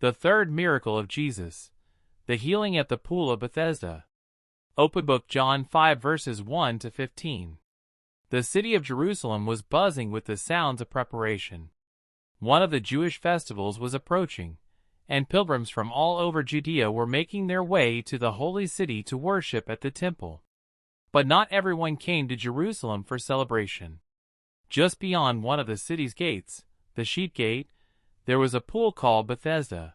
The third miracle of Jesus, the healing at the Pool of Bethesda. Open book John 5 verses 1 to 15. The city of Jerusalem was buzzing with the sounds of preparation. One of the Jewish festivals was approaching, and pilgrims from all over Judea were making their way to the holy city to worship at the temple. But not everyone came to Jerusalem for celebration. Just beyond one of the city's gates, the Sheep Gate, there was a pool called Bethesda.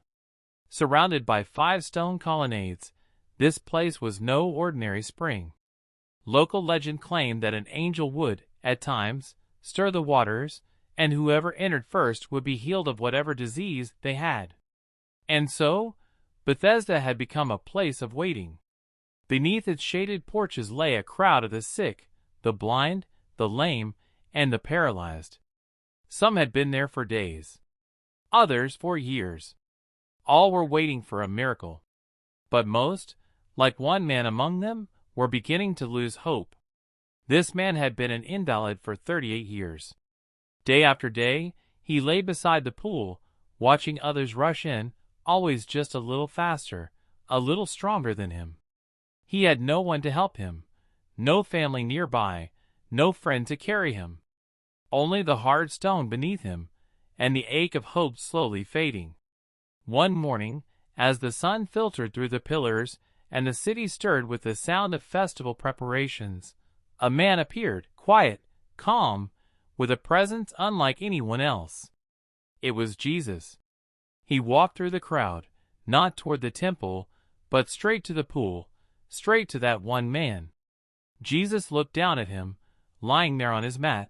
Surrounded by 5 stone colonnades, this place was no ordinary spring. Local legend claimed that an angel would, at times, stir the waters, and whoever entered first would be healed of whatever disease they had. And so, Bethesda had become a place of waiting. Beneath its shaded porches lay a crowd of the sick, the blind, the lame, and the paralyzed. Some had been there for days, others for years. All were waiting for a miracle. But most, like one man among them, were beginning to lose hope. This man had been an invalid for 38 years. Day after day, he lay beside the pool, watching others rush in, always just a little faster, a little stronger than him. He had no one to help him, no family nearby, no friend to carry him. Only the hard stone beneath him, and the ache of hope slowly fading. One morning, as the sun filtered through the pillars, and the city stirred with the sound of festival preparations, a man appeared, quiet, calm, with a presence unlike anyone else. It was Jesus. He walked through the crowd, not toward the temple, but straight to the pool, straight to that one man. Jesus looked down at him, lying there on his mat,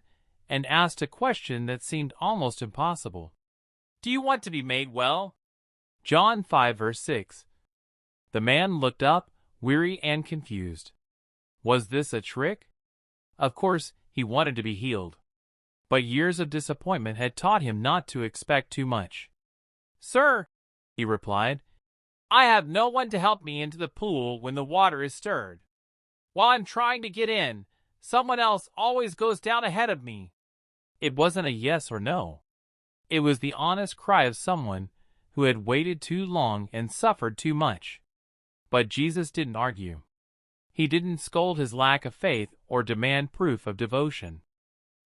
and asked a question that seemed almost impossible. "Do you want to be made well?" John 5 verse 6. The man looked up, weary and confused. Was this a trick? Of course, he wanted to be healed. But years of disappointment had taught him not to expect too much. "Sir," he replied, "I have no one to help me into the pool when the water is stirred. While I'm trying to get in, someone else always goes down ahead of me." It wasn't a yes or no. It was the honest cry of someone who had waited too long and suffered too much. But Jesus didn't argue. He didn't scold his lack of faith or demand proof of devotion.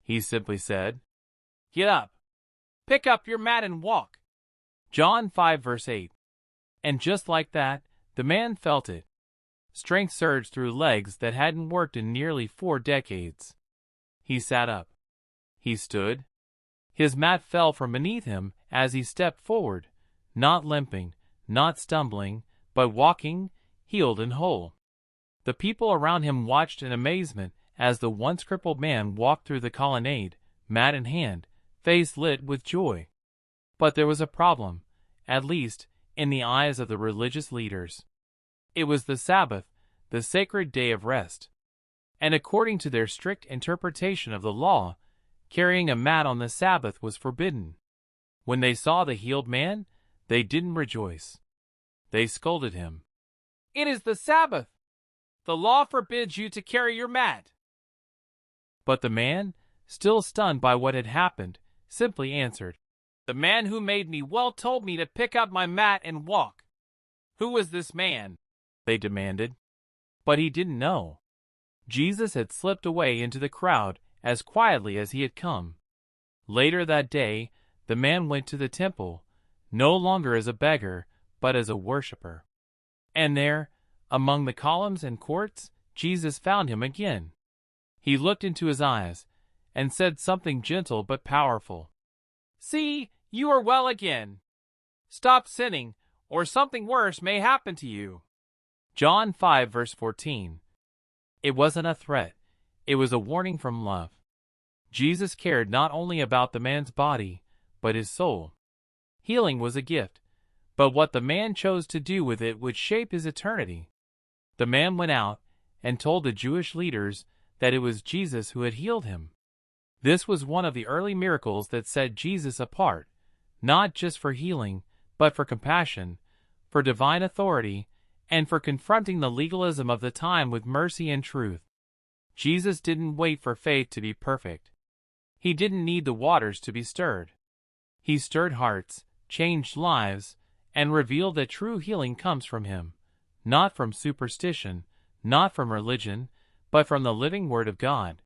He simply said, "Get up, pick up your mat and walk." John 5 verse 8. And just like that, the man felt it. Strength surged through legs that hadn't worked in nearly 4 decades. He sat up. He stood. His mat fell from beneath him as he stepped forward, not limping, not stumbling, but walking, healed and whole. The people around him watched in amazement as the once crippled man walked through the colonnade, mat in hand, face lit with joy. But there was a problem, at least in the eyes of the religious leaders. It was the Sabbath, the sacred day of rest. And according to their strict interpretation of the law, carrying a mat on the Sabbath was forbidden. When they saw the healed man, they didn't rejoice. They scolded him. "It is the Sabbath. The law forbids you to carry your mat." But the man, still stunned by what had happened, simply answered, "The man who made me well told me to pick up my mat and walk." Who was this man? They demanded. But he didn't know. Jesus had slipped away into the crowd as quietly as he had come. Later that day, the man went to the temple, no longer as a beggar, but as a worshiper. And there, among the columns and courts, Jesus found him again. He looked into his eyes and said something gentle but powerful. "See, you are well again. Stop sinning, or something worse may happen to you." John 5 verse 14. It wasn't a threat. It was a warning from love. Jesus cared not only about the man's body, but his soul. Healing was a gift, but what the man chose to do with it would shape his eternity. The man went out and told the Jewish leaders that it was Jesus who had healed him. This was one of the early miracles that set Jesus apart, not just for healing, but for compassion, for divine authority, and for confronting the legalism of the time with mercy and truth. Jesus didn't wait for faith to be perfect. He didn't need the waters to be stirred. He stirred hearts, changed lives, and reveal that true healing comes from Him, not from superstition, not from religion, but from the living Word of God.